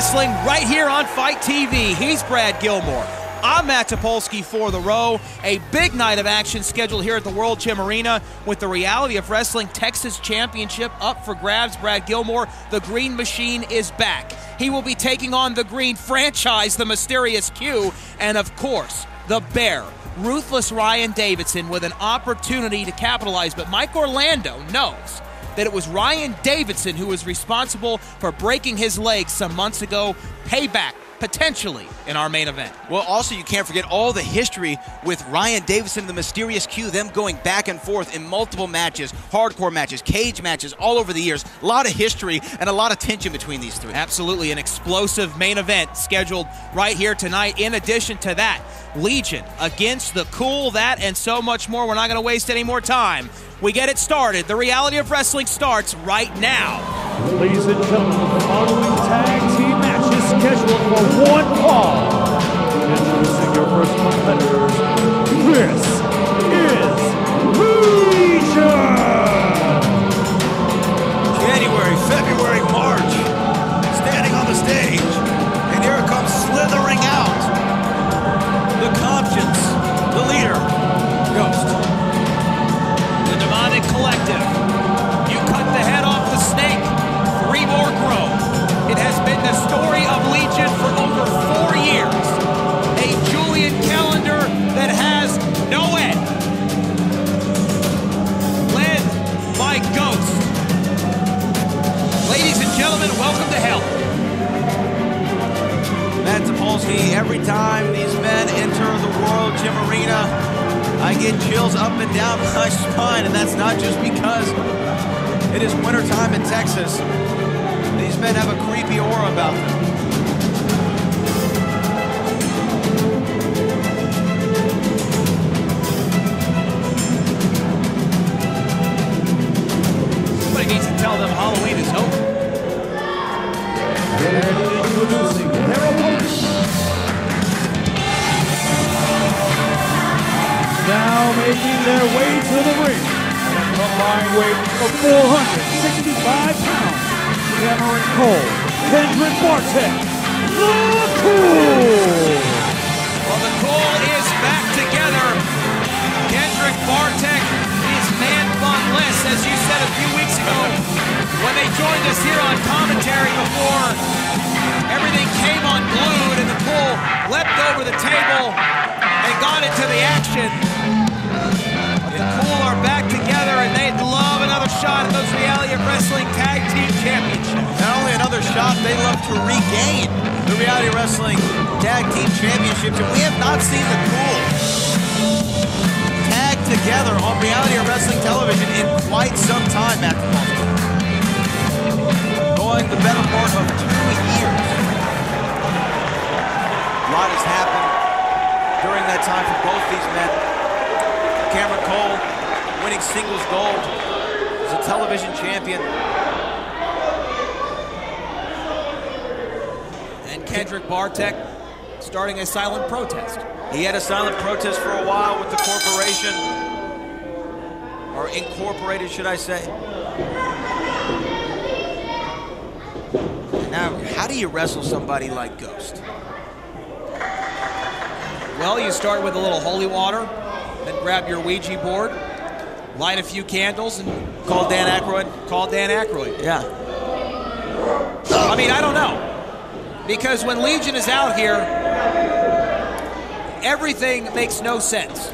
Wrestling right here on Fight TV. He's Brad Gilmore. I'm Matt Topolsky for The Row. A big night of action scheduled here at the World Gym Arena with the Reality of Wrestling Texas Championship up for grabs. Brad Gilmore, the Green Machine, is back. He will be taking on the Green franchise, the Mysterious Q, and of course, the Bear, Ruthless Ryan Davidson, with an opportunity to capitalize. But Mike Orlando knows that it was Ryan Davidson who was responsible for breaking his leg some months ago. Payback, potentially, in our main event. Well, also, you can't forget all the history with Ryan Davidson and the Mysterious Q, them going back and forth in multiple matches, hardcore matches, cage matches, all over the years. A lot of history and a lot of tension between these three. Absolutely, an explosive main event scheduled right here tonight. In addition to that, Legion against the Cool, that and so much more. We're not going to waste any more time. We get it started. The Reality of Wrestling starts right now. Ladies and gentlemen, the following tag team match is scheduled for one fall. Introducing your first competitors, this is Legion! January, February, March, standing on the stage, and here it comes slithering out. The conscience, the leader, Ghost. The Demonic Collective. You cut the head off the snake, 3 more grow. It has been the story of Legion for over 4 years. A Julian calendar that has no end. Led by Ghost. Ladies and gentlemen, welcome to hell. Matt Topolsky, every time these men enter the World Gym Arena, I get chills up and down my spine, and that's not just because it is wintertime in Texas. These men have a creepy aura about them. Somebody needs to tell them Halloween is over. And introducing their opponent. Now making their way to the ring at a combined weight of 465 pounds. Cameron Cole, Kendrick Bartek, the Cool! Well, the Cool is back together. Kendrick Bartek is man-bun-less, as you said a few weeks ago when they joined us here on commentary before everything came unglued and the Cool leapt over the table and got into the action. But the Cool are back together, and they'd love another shot at those Reality of Wrestling Tag Team Championships. Not only another shot, they love to regain the Reality of Wrestling Tag Team Championships, and we have not seen the Cool tag together on Reality of Wrestling television in quite some time, Matt Topolsky. Going the better part of 2 years. A lot has happened during that time for both these men. Cameron Cole winning singles gold as a television champion. And Kendrick Bartek starting a silent protest. He had a silent protest for a while with the corporation, or incorporated, should I say. Now, how do you wrestle somebody like Ghost? Well, you start with a little holy water, then grab your Ouija board, light a few candles, and Call Dan Aykroyd? call Dan Aykroyd. Yeah. I mean, I don't know. Because when Legion is out here, everything makes no sense.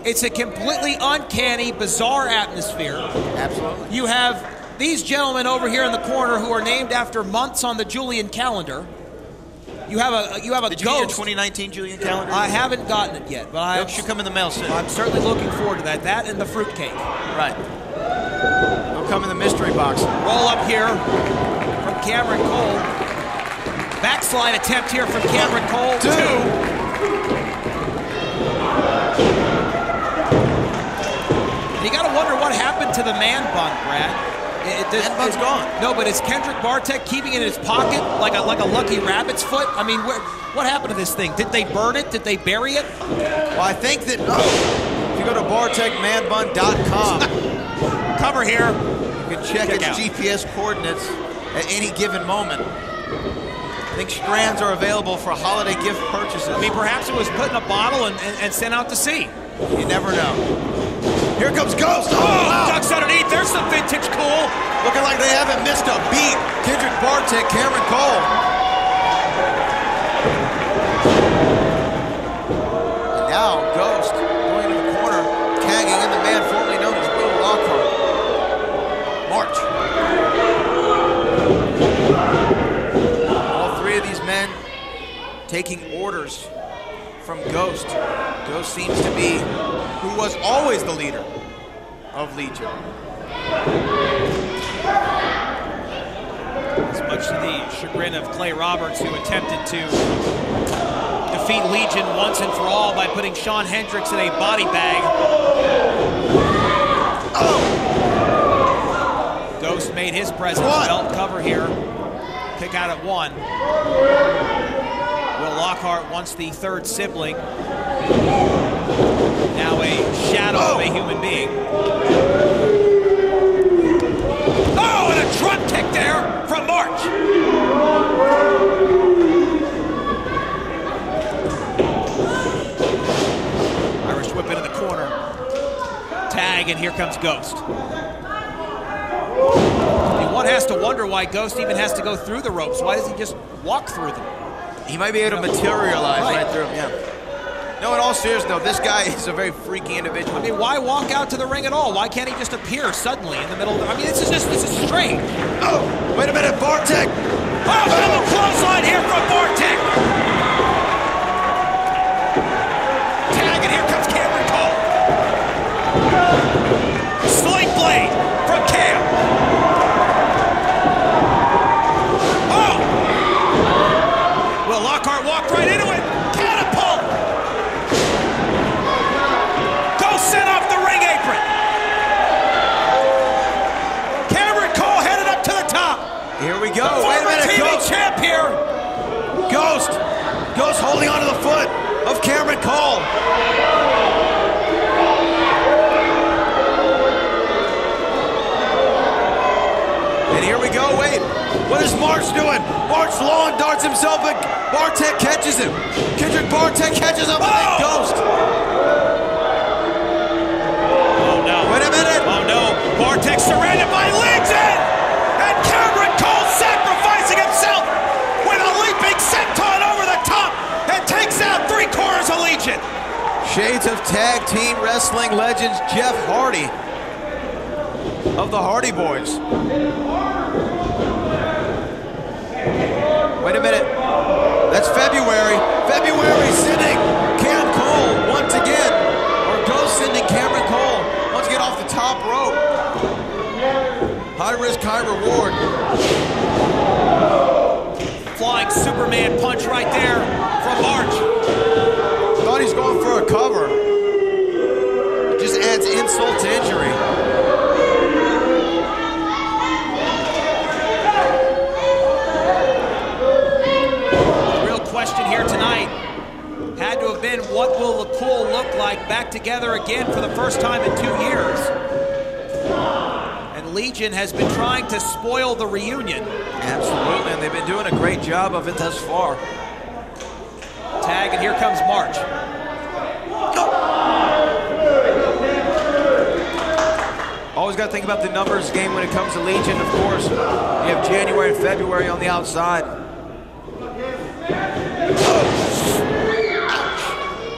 It's a completely uncanny, bizarre atmosphere. Absolutely. You have these gentlemen over here in the corner who are named after months on the Julian calendar. You have a Did you get your ghost. 2019 Julian calendar? I haven't gotten it yet, but It should come in the mail soon. I'm certainly looking forward to that. That and the fruitcake. Right. It'll come in the mystery box. Roll up here from Cameron Cole. Backslide attempt here from Cameron Cole. 2. You got to wonder what happened to the man bun, Brad. Man bun's gone. No, but is Kendrick Bartek keeping it in his pocket like a lucky rabbit's foot? I mean, what happened to this thing? Did they burn it? Did they bury it? Well, I think that if you go to bartekmanbun.com, Cover here. you can check its out. GPS coordinates at any given moment. I think strands are available for holiday gift purchases. I mean, perhaps it was put in a bottle and sent out to sea. You never know. Here comes Ghost. Oh, wow. Ducks underneath. There's some vintage cool. Looking like they haven't missed a beat. Kendrick Bartek, Cameron Cole. And now Ghost going to the corner, tagging in the man formerly known as Will Lockhart. March. All three of these men taking orders from Ghost. Ghost seems to be who was always the leader of Legion. As much to the chagrin of Clay Roberts, who attempted to defeat Legion once and for all by putting Sean Hendricks in a body bag. Oh! Ghost made his presence felt. Cover here. Kick out at 1. Will Lockhart, once the third sibling, now a shadow of a human being. Oh, and a drop kick there from March. Irish whip into the corner. Tag, and here comes Ghost. And one has to wonder why Ghost even has to go through the ropes. Why does he just walk through them? He might be able to materialize right through him, yeah. No, in all seriousness, though, this guy is a very freaky individual. I mean, why walk out to the ring at all? Why can't he just appear suddenly in the middle of the... I mean, this is strange. Oh, wait a minute, Bartek. Oh, double clothesline here from Bartek. Tag, and here comes Cameron Cole. Sling blade from Cam. Oh! Will Lockhart walked right into it. Catapult! Sent off the ring apron. Cameron Cole headed up to the top. Here we go. The Wait a minute, TV Ghost. champ here. Ghost holding onto the foot of Cameron Cole. And here we go. Wait, what is March doing? March long darts himself, but Bartek catches him. Kendrick Bartek catches him, and Ghost. Wait a minute! Oh no, Bartek surrounded by Legion! And Cameron Cole sacrificing himself with a leaping senton over the top and takes out 3/4 of Legion. Shades of tag team wrestling legends Jeff Hardy of the Hardy Boys. Wait a minute. That's February. February sending Cam Cole once again. Or Ghost sending Cameron Cole once again off the top rope. High risk, high reward. Flying Superman punch right there from March. Thought he's going for a cover. It just adds insult to injury. The real question here tonight had to have been, what will the Cool look like back together again for the first time in 2 years? And Legion has been trying to spoil the reunion. Absolutely, and they've been doing a great job of it thus far. Tag, and here comes March. Always got to think about the numbers game when it comes to Legion, of course. You have January and February on the outside.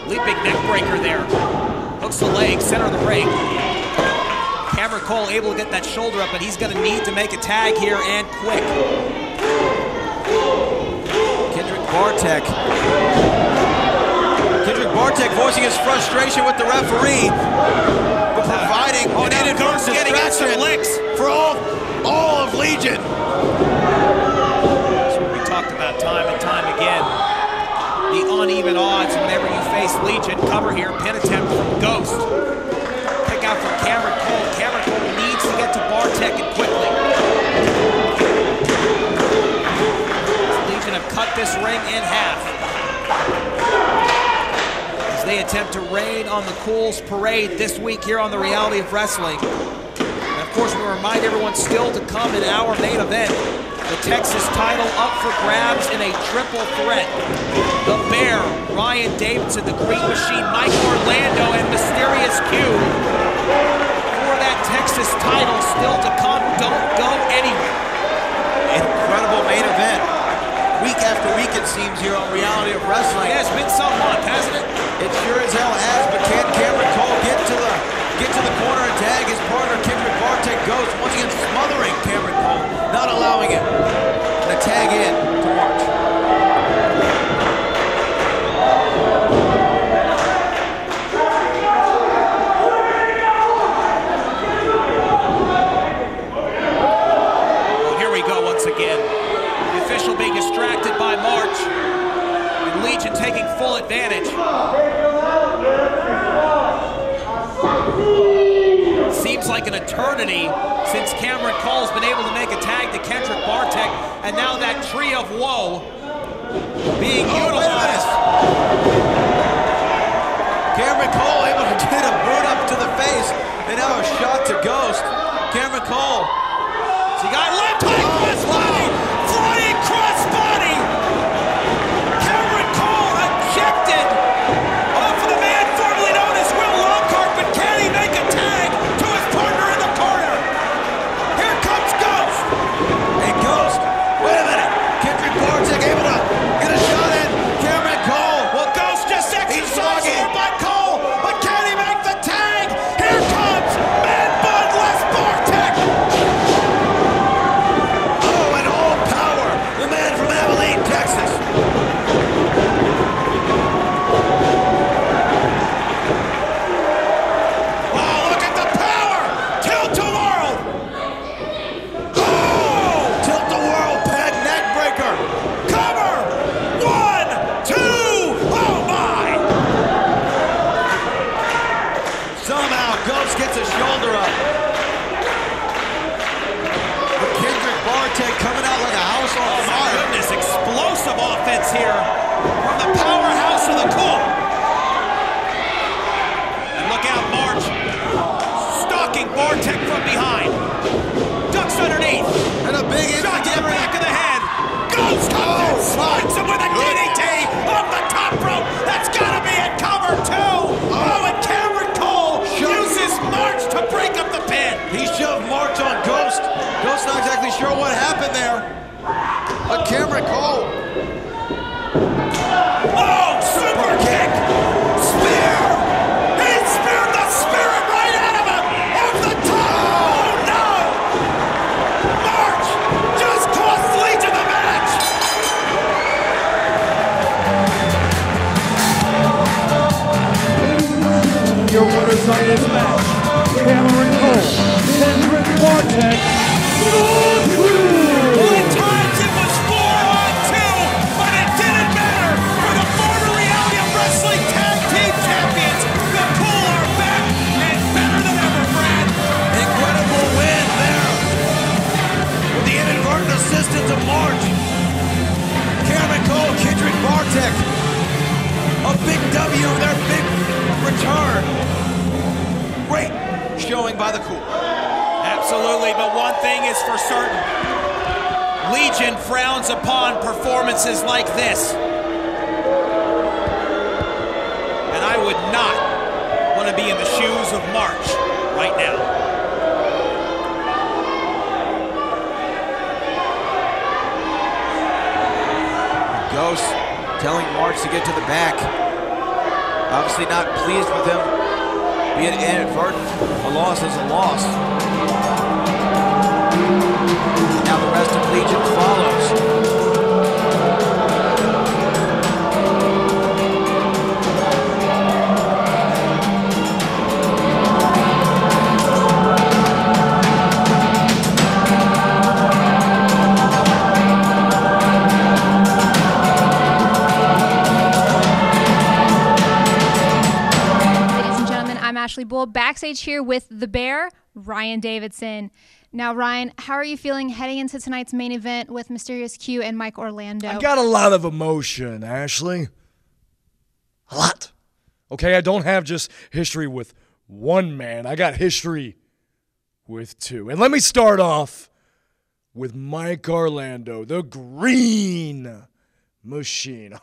Leaping neck breaker there. Hooks the leg, center of the ring. Cameron Cole able to get that shoulder up, but he's going to need to make a tag here and quick. Kendrick Bartek voicing his frustration with the referee, but providing an inadvertent distraction for all of Legion. That's what we talked about time and time again. The uneven odds whenever you face Legion. Cover here, pin attempt from Ghost. Pick out from Cameron Cole. Cameron Cole needs to get to Bartek and quickly. Legion have cut this ring in half as they attempt to rain on the Cool's parade this week here on the Reality of Wrestling. And of course, we remind everyone still to come in our main event. The Texas title up for grabs in a triple threat. The Bear, Ryan Davidson, the Green Machine, Mike Orlando, and Mysterious Q for that Texas title still to come. Don't go anywhere. Incredible main event. Week after week, it seems, here on Reality of Wrestling. It has been somewhat, hasn't it? It sure as hell has, but can Cameron Cole get to the corner and tag his partner, Kendrick Bartek Ghost, once again smothering Cameron Cole, not allowing it. And a tag in to March. Well, here we go once again. The official being distracted by March, and Legion taking full advantage. Seems like an eternity since Cameron Cole's been able to make a tag to Kendrick Bartek, and now that tree of woe being utilized. Cameron Cole able to get a boot up to the face, and now a shot to Ghost. Cameron Cole. So he got left high crossbody, flying crossbody. Cameron Cole ejected off of the man formerly known as Will Lockhart, but can he make a tag to his partner in the corner? Here comes Ghost. And Ghost, wait a minute. Kendrick Bartek able to get a shot in. Cameron Cole. Well, Ghost just exercised over by Cole, but can he make the tag? Here comes Man Bun Les Bartek. Oh, and all power. The man from Abilene, Texas. Oh, look at the power! Tilt-a-whirl! Oh! Tilt-a-whirl peg neck breaker. Cover! 1, 2, oh my! Somehow Ghost gets a shoulder up. But Kendrick Bartek coming out like a house on Oh my fire. goodness, explosive offense here from the powerhouse of the Cool. And look out, March. Stalking Bartek from behind. Ducks underneath. And a big Shot to the injury. back of the head. Ghost comes in, slides him with a DDT off the top rope. That's gotta be a cover too. Oh, and Cameron Cole uses March to break up the pin. He shoved March on Ghost. Ghost not exactly sure what happened there. But Cameron Cole. Oh, super kick! Spear! He speared the spirit right out of him! Off the top! Oh no! March just cost Legion the match! Your winners on this match, Cameron Cole, Kendrick Bartek, the Crew. Well, at times it was 4-on-2, but it didn't matter for the former Reality of Wrestling Tag Team Champions. The Cool are back and better than ever, Brad. Incredible win there. With the inadvertent assistance of March. Cameron Cole, Kendrick Bartek. A big W, their big return. Great showing by the Cool. Absolutely, but one thing is for certain. Legion frowns upon performances like this. And I would not want to be in the shoes of March right now. Ghost telling March to get to the back. Obviously not pleased with him. Be it inadvertent, a loss is a loss. Now the rest of Legion follows. Bull backstage here with the Bear, Ryan Davidson. Now, Ryan, how are you feeling heading into tonight's main event with Mysterious Q and Mike Orlando? I got a lot of emotion, Ashley. A lot. Okay, I don't have just history with one man. I got history with two. And let me start off with Mike Orlando, the Green Machine.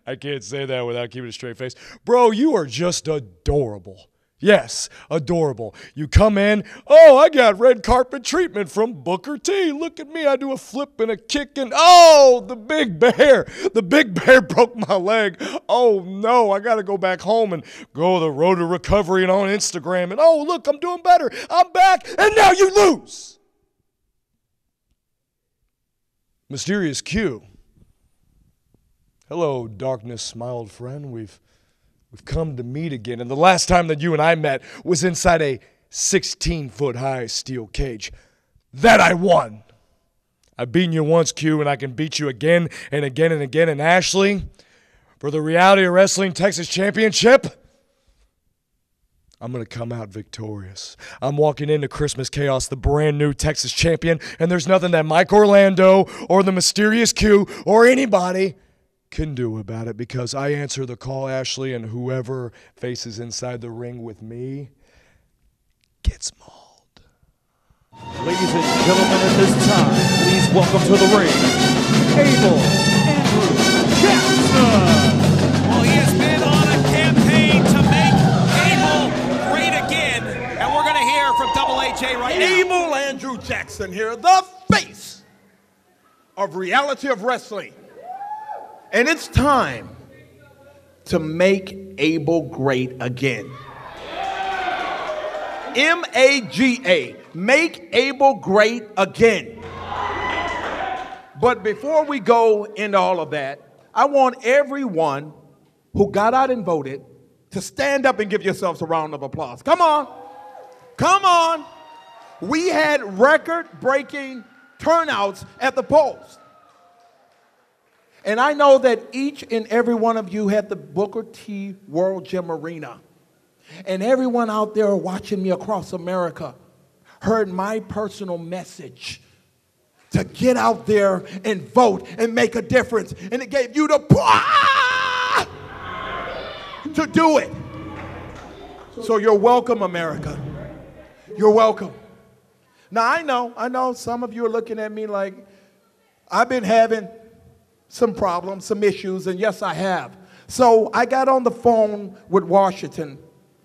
I can't say that without keeping a straight face. Bro, you are just adorable. Yes, adorable. You come in, oh, I got red carpet treatment from Booker T. Look at me, I do a flip and a kick and, oh, the Big Bear. The Big Bear broke my leg. Oh, no, I got to go back home and go the road to recovery and on Instagram. And, oh, look, I'm doing better. I'm back, and now you lose. Mysterious Q. Hello, darkness, my old friend. We've come to meet again, and the last time that you and I met was inside a 16-foot-high steel cage. That I won. I've beaten you once, Q, and I can beat you again and again and again. And Ashley, for the Reality of Wrestling Texas Championship, I'm going to come out victorious. I'm walking into Christmas Chaos, the brand new Texas champion, and there's nothing that Mike Orlando or the Mysterious Q or anybody can do about it, because I answer the call, Ashley, and whoever faces inside the ring with me gets mauled. Ladies and gentlemen, at this time, please welcome to the ring, Abel Andrew Jackson. Well, he has been on a campaign to make Abel great again, and we're going to hear from Double HA right now. Abel Andrew Jackson here, the face of Reality of Wrestling. And it's time to make Abel great again. M-A-G-A, make Abel great again. But before we go into all of that, I want everyone who got out and voted to stand up and give yourselves a round of applause. Come on. Come on. We had record-breaking turnouts at the polls. And I know that each and every one of you had the Booker T World Gym Arena. And everyone out there watching me across America heard my personal message to get out there and vote and make a difference. And it gave you the power to do it. So you're welcome, America. You're welcome. Now, I know some of you are looking at me like, I've been having some problems, some issues, and yes, I have. So I got on the phone with Washington,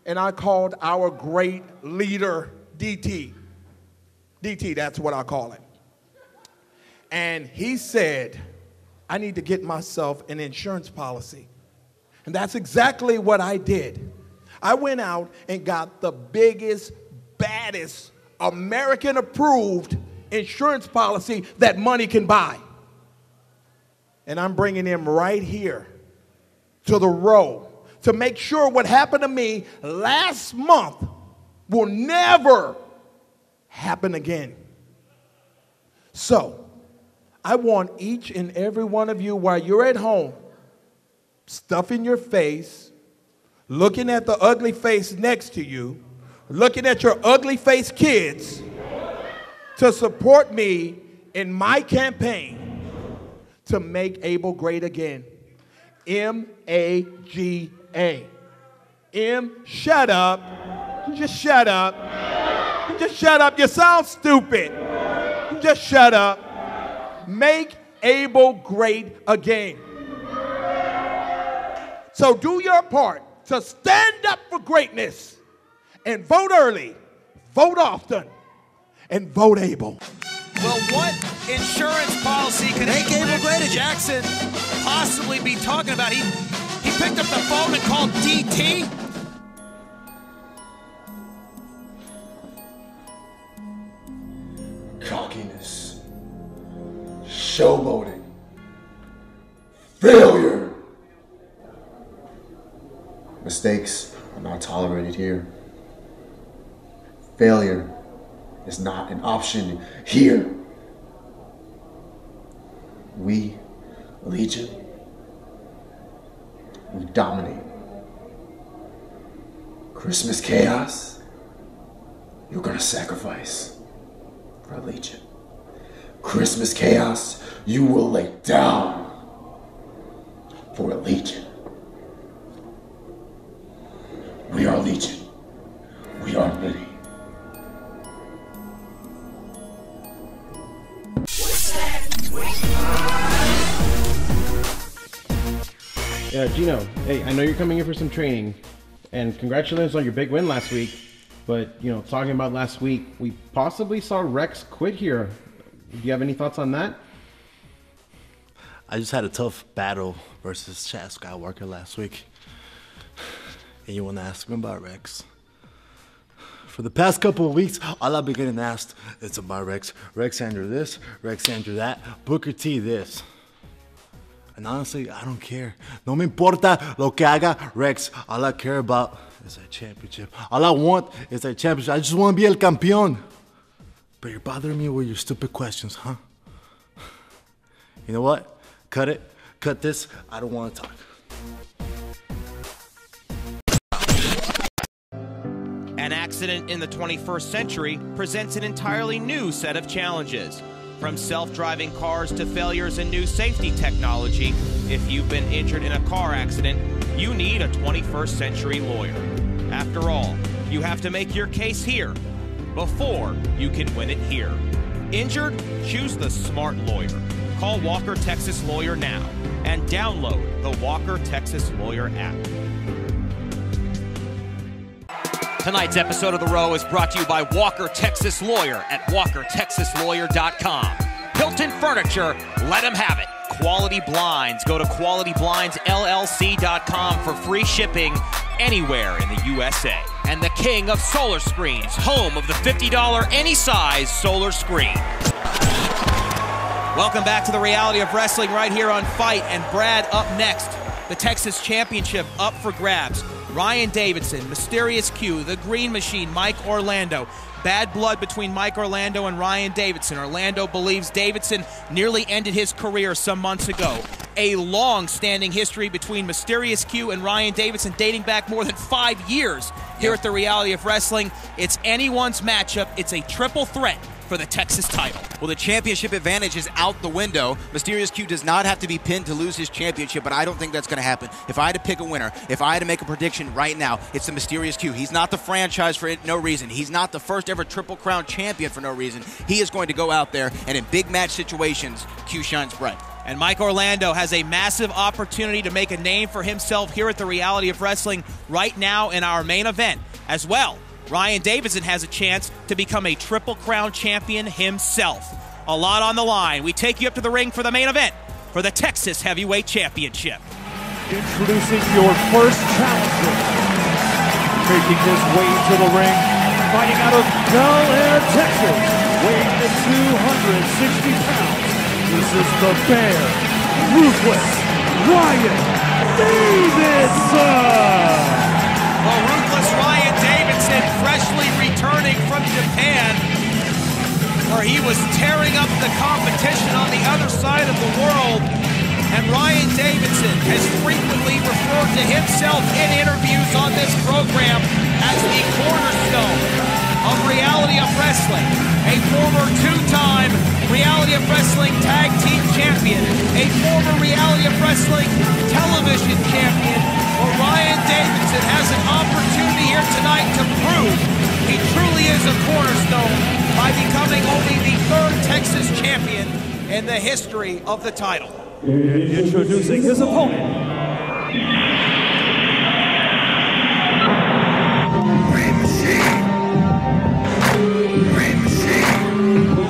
and I called our great leader, DT. DT, that's what I call him. And he said, I need to get myself an insurance policy. And that's exactly what I did. I went out and got the biggest, baddest, American-approved insurance policy that money can buy. And I'm bringing him right here to the row to make sure what happened to me last month will never happen again. So, I want each and every one of you, while you're at home, stuffing your face, looking at the ugly face next to you, looking at your ugly face kids, to support me in my campaign to make Abel great again. M-A-G-A. M, shut up. Just shut up. Just shut up. You sound stupid. Just shut up. Make Abel great again. So do your part to stand up for greatness and vote early, vote often, and vote Abel. Well, what insurance policy could Abel Jackson possibly be talking about? He picked up the phone and called DT. Cockiness, showboating, failure. Mistakes are not tolerated here. Failure is not an option here. We, Legion, we dominate. Christmas Chaos, you're gonna sacrifice for Legion. Christmas Chaos, you will lay down for Legion. We are Legion. We are many. Gino, hey, I know you're coming in for some training, and congratulations on your big win last week. But, you know, talking about last week, we possibly saw Rex quit here. Do you have any thoughts on that? I just had a tough battle versus Chad Skywalker last week. And you want to ask me about Rex? For the past couple of weeks, all I've been getting asked is about Rex. Rex Andrew this, Rex Andrew that, Booker T this. And honestly, I don't care. No me importa lo que haga Rex. All I care about is a championship. All I want is a championship. I just want to be el campeón. But you're bothering me with your stupid questions, huh? You know what? Cut it. Cut this. I don't want to talk. An accident in the 21st century presents an entirely new set of challenges. From self-driving cars to failures in new safety technology, if you've been injured in a car accident, you need a 21st century lawyer. After all, you have to make your case here before you can win it here. Injured? Choose the smart lawyer. Call Walker Texas Lawyer now and download the Walker Texas Lawyer app. Tonight's episode of The Row is brought to you by Walker Texas Lawyer at WalkerTexasLawyer.com. Hilton Furniture, let them have it. Quality Blinds, go to QualityBlindsLLC.com for free shipping anywhere in the USA. And the king of solar screens, home of the $50 any size solar screen. Welcome back to the reality of wrestling right here on Fight. And Brad up next. The Texas Championship up for grabs. Ryan Davidson, Mysterious Q, The Green Machine, Mike Orlando. Bad blood between Mike Orlando and Ryan Davidson. Orlando believes Davidson nearly ended his career some months ago. A long-standing history between Mysterious Q and Ryan Davidson dating back more than 5 years here at the reality of wrestling. It's anyone's matchup. It's a triple threat for the Texas title. Well, the championship advantage is out the window. Mysterious Q does not have to be pinned to lose his championship, but I don't think that's going to happen. If I had to pick a winner, if I had to make a prediction right now, it's the Mysterious Q. He's not the franchise for no reason. He's not the first ever Triple Crown champion for no reason. He is going to go out there, and in big match situations, Q shines bright. And Mike Orlando has a massive opportunity to make a name for himself here at the reality of wrestling right now in our main event as well. Ryan Davidson has a chance to become a Triple Crown champion himself. A lot on the line. We take you up to the ring for the main event for the Texas Heavyweight Championship. Introducing your first challenger. Making his way to the ring, fighting out of Bel Air, Texas, weighing in at 260 pounds. This is the Bear, Ruthless Ryan Davidson. Well, Ruthless Ryan Davidson, freshly returning from Japan, where he was tearing up the competition on the other side of the world. And Ryan Davidson has frequently referred to himself in interviews on this program as the cornerstone of reality of wrestling. A former two-time reality of wrestling tag team champion, a former reality of wrestling television champion. Well, Ryan Davidson has an opportunity here tonight to prove he truly is a cornerstone by becoming only the third Texas champion in the history of the title. Introducing his opponent.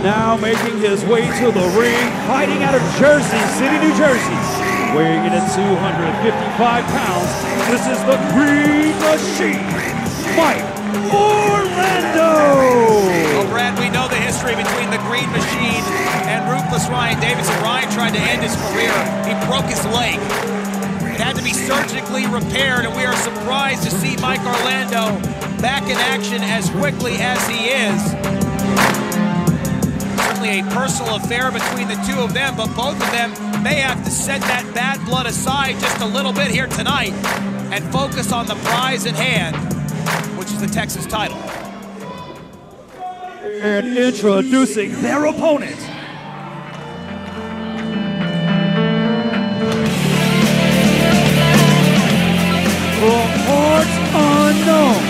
Now making his way to the ring, fighting out of Jersey City, New Jersey. Weighing in at 255 pounds, this is the Green Machine, Mike Orlando! Well, Brad, we know the history between the Green Machine and Ruthless Ryan Davidson. Ryan tried to end his career. He broke his leg. It had to be surgically repaired, and we are surprised to see Mike Orlando back in action as quickly as he is. Certainly a personal affair between the two of them, but both of them may have to set that bad blood aside just a little bit here tonight and focus on the prize in hand, which is the Texas title. And introducing their opponent. From parts unknown,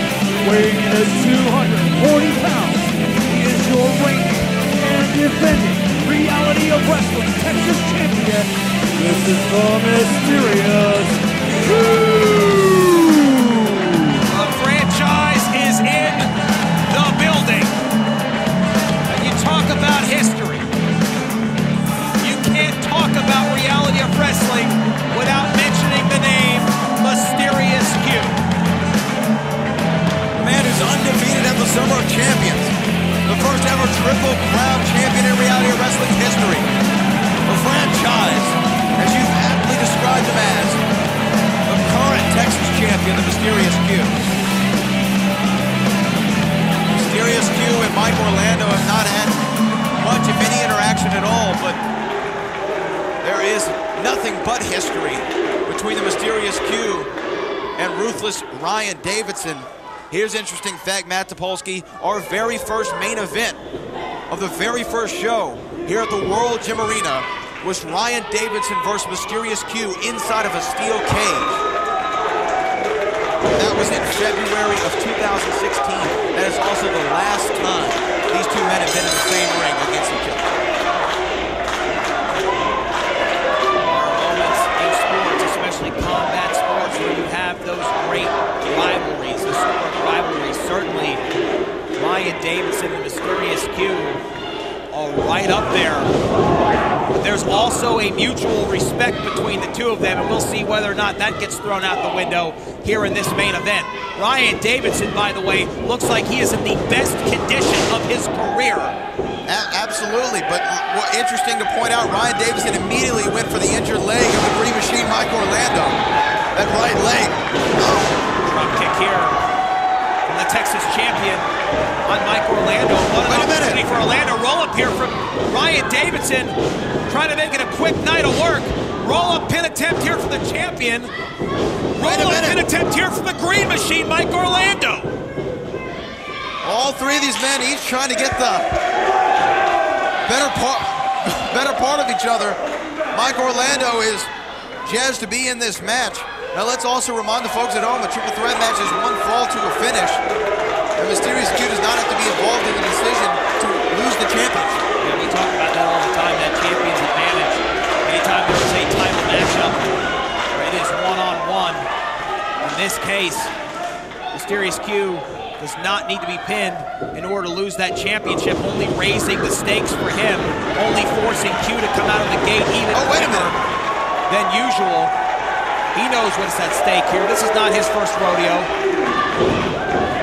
weighing in at 240 pounds, he is your reigning and defending reality of wrestling Texas champion. This is the Mysterious The franchise is in the building. And you talk about history. You can't talk about reality of wrestling without mentioning the name Mysterious Q. The man who's undefeated at the Summer of Champions. The first ever Triple Crown champion in reality of wrestling history. The franchise, as you've aptly described him as, the current Texas champion, the Mysterious Q. Mysterious Q and Mike Orlando have not had much, if any, interaction at all, but there is nothing but history between the Mysterious Q and ruthless Ryan Davidson. Here's an interesting fact, Matt Topolsky. Our very first main event of the very first show here at the World Gym Arena was Ryan Davidson versus Mysterious Q inside of a steel cage. That was in February of 2016. That is also the last time these two men have been in the same ring against each other. In sports, especially combat sports, where you have those great rivalries, the sport rivalries. Certainly, Ryan Davidson and Mysterious Q are right up there. But there's also a mutual respect between the two of them, and we'll see whether or not that gets thrown out the window here in this main event. Ryan Davidson, by the way, looks like he is in the best condition of his career. Absolutely, but interesting to point out, Ryan Davidson immediately went for the injured leg of the Green Machine, Mike Orlando. That right leg. Oh. Drop kick here from the Texas champion on Mike Orlando. What an opportunity for Orlando. Roll up here from Ryan Davidson, trying to make it a quick night of work. Roll up pin attempt here from the champion. Roll up pin attempt here from the Green Machine, Mike Orlando. All three of these men each trying to get the better part of each other. Mike Orlando is jazzed to be in this match. Now let's also remind the folks at home, a triple threat match is one fall to a finish. And Mysterious Q does not have to be involved in the decision to lose the championship. Yeah, we talk about that all the time, that champion's advantage. Anytime there's a title matchup where it is one-on-one, in this case, Mysterious Q does not need to be pinned in order to lose that championship, only raising the stakes for him, only forcing Q to come out of the gate even quicker than usual. He knows what's at stake here. This is not his first rodeo.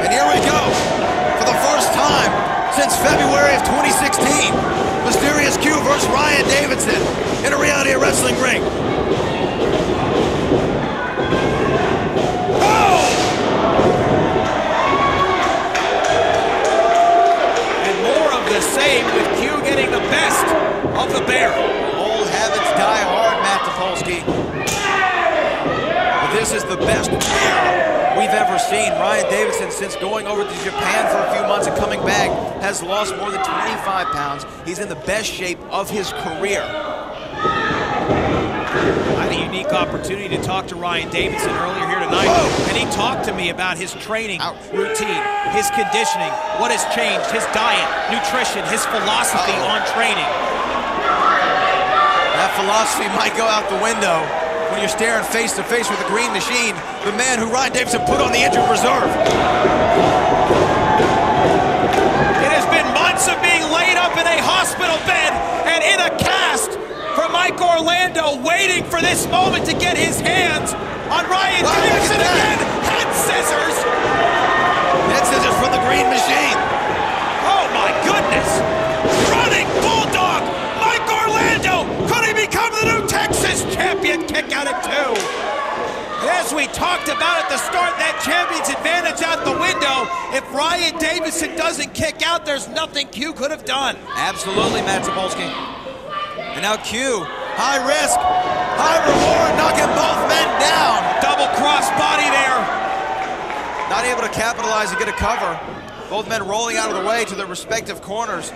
And here we go. For the first time since February of 2016, Mysterious Q versus Ryan Davidson in a reality of wrestling ring. The same with Q getting the best of the bear. Old habits die hard, Matt Topolsky. But this is the best bear we've ever seen. Ryan Davidson, since going over to Japan for a few months and coming back, has lost more than 25 pounds. He's in the best shape of his career. I had a unique opportunity to talk to Ryan Davidson earlier here tonight, and he talked to me about his training routine, his conditioning, what has changed, his diet, nutrition, his philosophy on training. That philosophy might go out the window when you're staring face to face with the Green Machine, the man who Ryan Davidson put on the injured reserve. It has been months of being laid up in a hospital bed and in a cast for Mike Orlando, waiting for this moment to get his hands on Ryan Davidson again. Head scissors. Head scissors from the Green Machine. Oh my goodness. Running Bulldog. Mike Orlando. Could he become the new Texas champion? Kick out at 2. As we talked about at the start, that champion's advantage out the window. If Ryan Davidson doesn't kick out, there's nothing Q could have done. Absolutely, Matt Topolsky. And now Q, high risk, high reward, knocking both men down. Double cross body there. Not able to capitalize and get a cover. Both men rolling out of the way to their respective corners.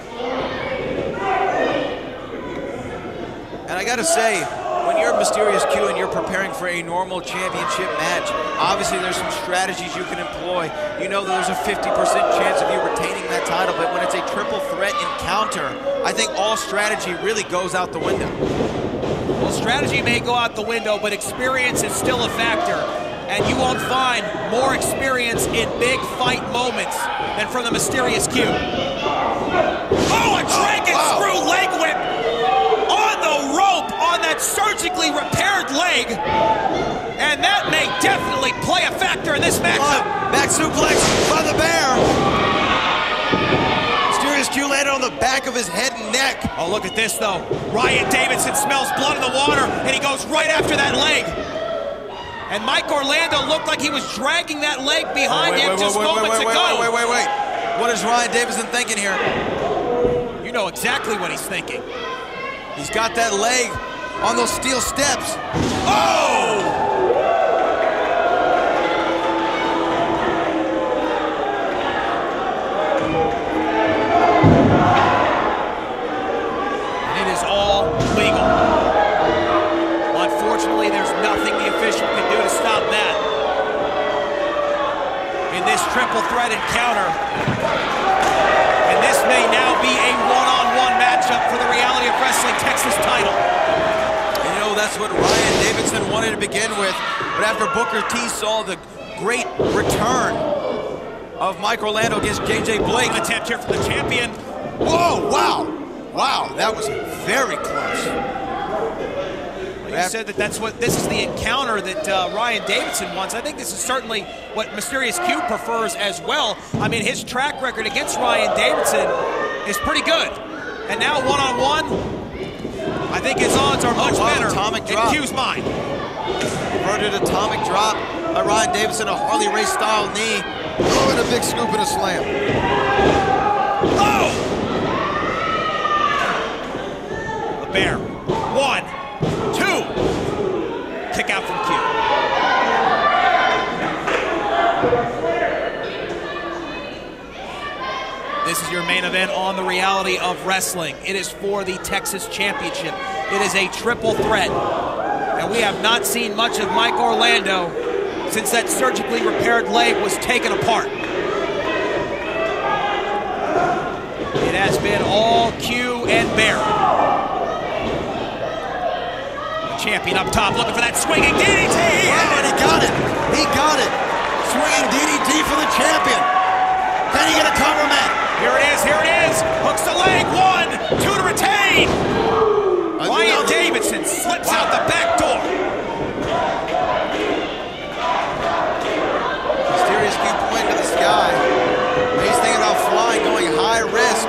And I gotta say, when you're Mysterious Q and you're preparing for a normal championship match, obviously there's some strategies you can employ. You know that there's a 50% chance of you retaining that title, but when it's a triple threat encounter, I think all strategy really goes out the window. Well, Well, strategy may go out the window, but experience is still a factor. And you won't find more experience in big fight moments than from the Mysterious Q. Oh, a dragon screw leg whip on the rope on that surgically repaired leg. And that may definitely play a factor in this matchup. Back suplex by the Bear. Mysterious Q landed on the back of his head and neck. Oh, look at this, though. Ryan Davidson smells blood in the water, and he goes right after that leg. And Mike Orlando looked like he was dragging that leg behind him just moments ago. Wait. What is Ryan Davidson thinking here? You know exactly what he's thinking. He's got that leg on those steel steps. Oh! And it is all legal. Unfortunately, there's nothing the official can do to stop that. In this triple threat encounter. And this may now be a one-on-one matchup for the Reality of Wrestling Texas title. You know, that's what Ryan Davidson wanted to begin with. But after Booker T saw the great return of Mike Orlando against JJ Blake. An attempt here from the champion. Whoa, wow, that was very close. You said that this is the encounter that Ryan Davidson wants. I think this is certainly what Mysterious Q prefers as well. I mean, his track record against Ryan Davidson is pretty good. And now one-on-one, I think his odds are much better atomic drop. in Q's mind. Inverted atomic drop by Ryan Davidson, a Harley Race style knee. Oh, and a big scoop and a slam. Oh! The Bear. 1, 2. Kick out from Q. This is your main event on the Reality of Wrestling. It is for the Texas Championship. It is a triple threat. And we have not seen much of Mike Orlando since that surgically repaired leg was taken apart. It has been all Q and Bear. Champion up top, looking for that swinging DDT. Oh, and he got it. He got it. Swinging DDT for the champion. Can he get a cover, Matt? Here it is. Hooks the leg. 1, 2 to retain. Ryan Davidson slips out the back door. Mysterious Q pointing to the sky. He's thinking about flying, going high risk.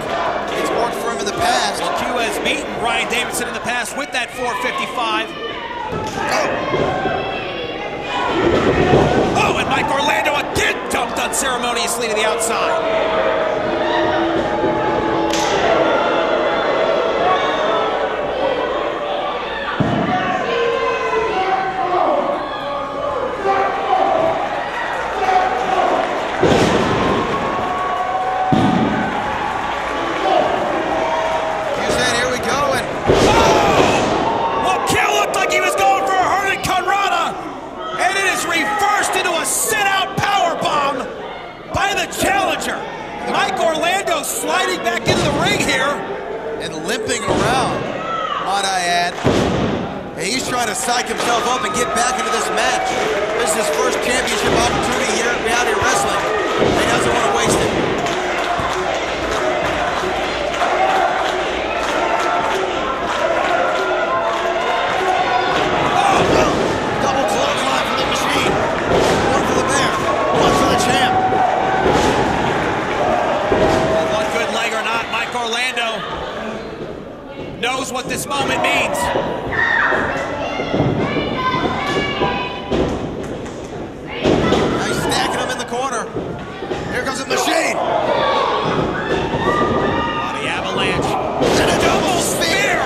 It's worked for him in the past. Well, Q has beaten Ryan Davidson in the past with that 455. Oh, and Mike Orlando again dumped unceremoniously to the outside. Mike Orlando sliding back into the ring here. And limping around, might I add. And he's trying to psych himself up and get back into this match. This is his first championship opportunity here at Reality Wrestling. He doesn't want to waste it. Double clothesline for the machine. 1 for the Bear, 1 for the champ. Orlando knows what this moment means. Now he's stacking him in the corner. Here comes the machine. Body avalanche. And a double spear.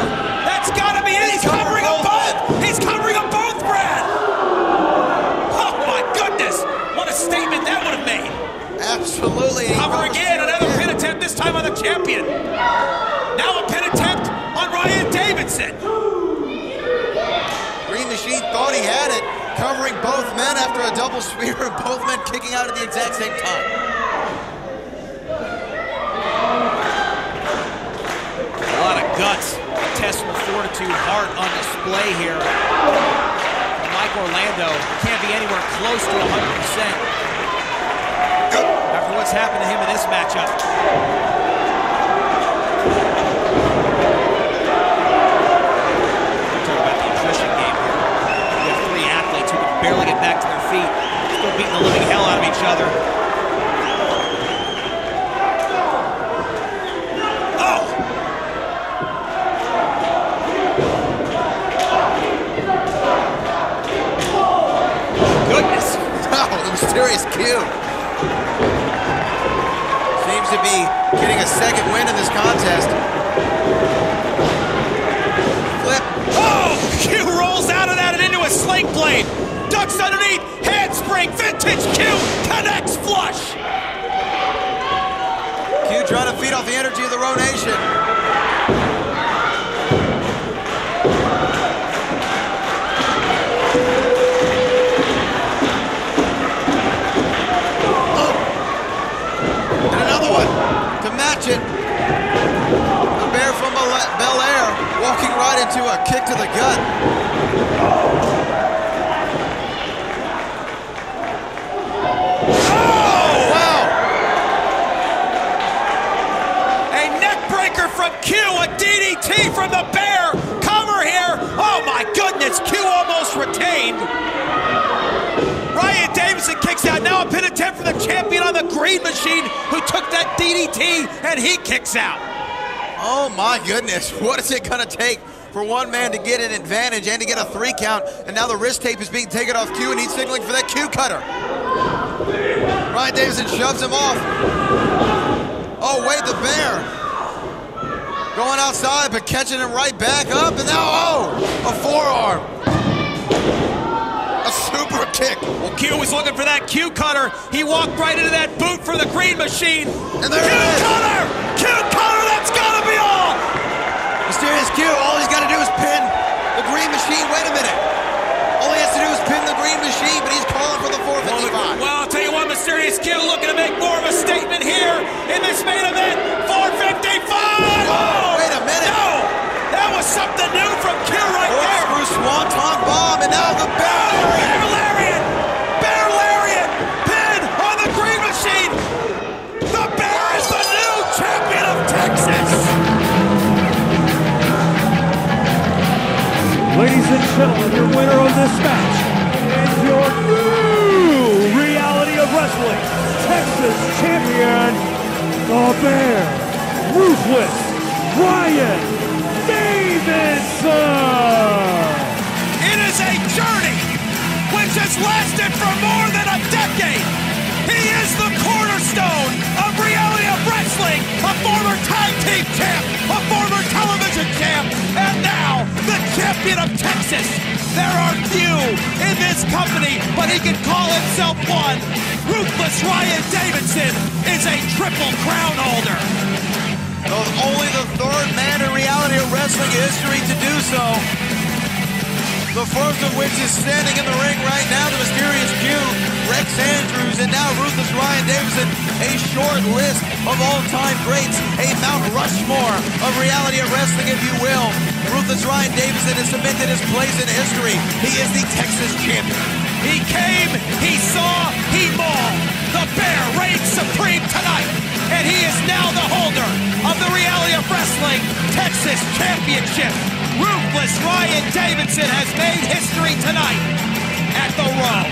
That's got to be it. He's covering them both. He's covering them both, Brad. Oh, my goodness. What a statement that would have made. Absolutely. Cover again. Another pin attempt, this time on the champion. Now a pin attempt on Ryan Davidson. Green Machine thought he had it, covering both men after a double spear and both men kicking out at the exact same time. A lot of guts. A test will fortitude, heart on display here. Mike Orlando can't be anywhere close to 100% after what's happened to him in this matchup. Talk about the attrition game here. You have three athletes who can barely get back to their feet, still beating the living hell out of each other. Mysterious Q seems to be getting a second win in this contest. Flip. Oh! Q rolls out of that and into a sling blade. Ducks underneath. Handspring. Vintage Q connects flush. Q trying to feed off the energy of the Row Nation. Match it. The Bear from Bel Air walking right into a kick to the gut. Oh, wow. A neck breaker from Q, a DDT from the Bear. Cover here. Oh my goodness, Q almost retained. Ryan Davidson kicks out. Now a pin attempt for the champion on the Green Machine, who took that DDT, and he kicks out. Oh my goodness, what is it gonna take for one man to get an advantage and to get a 3 count? And now the wrist tape is being taken off Q, and he's signaling for that Q cutter. Ryan Davidson shoves him off. Oh wait, the Bear going outside, but catching him right back up, and now, oh, a forearm. A super kick. Well, Q was looking for that Q cutter. He walked right into that boot for the Green Machine. And there it is. Q cutter, that's gotta be all. Mysterious Q, all he's gotta do is pin the Green Machine. Wait a minute. All he has to do is pin the Green Machine, but he's calling for the 455. Well, I'll tell you what, Mysterious Q looking to make more of a statement here in this main event. 455. Whoa, wait a minute. No, that was something new from Q right there. Bruce Swanton bomb, and now the Bear. Bear lariat, pin on the Green Machine. The Bear is the new champion of Texas. Ladies and gentlemen, your winner of this match is your new Reality of Wrestling Texas champion, the Bear, Ruthless Ryan Davidson. It is a journey which has lasted for more than a decade. He is the cornerstone of Reality of Wrestling, a former tag team champ, a former television champ, and now the champion of Texas. There are few in this company, but he can call himself one. Ruthless Ryan Davidson is a triple crown holder. Only the third man in Reality of Wrestling history to do so. The first of which is standing in the ring right now, the Mysterious Q, Rex Andrews, and now Ruthless Ryan Davidson. A short list of all-time greats, a Mount Rushmore of Reality of Wrestling, if you will. Ruthless Ryan Davidson has cemented his place in history. He is the Texas champion. He came, he saw, he mauled. The Bear reigns supreme tonight, and he is now the holder of the Reality of Wrestling Texas Championship. Ruthless Ryan Davidson has made history tonight at the Row.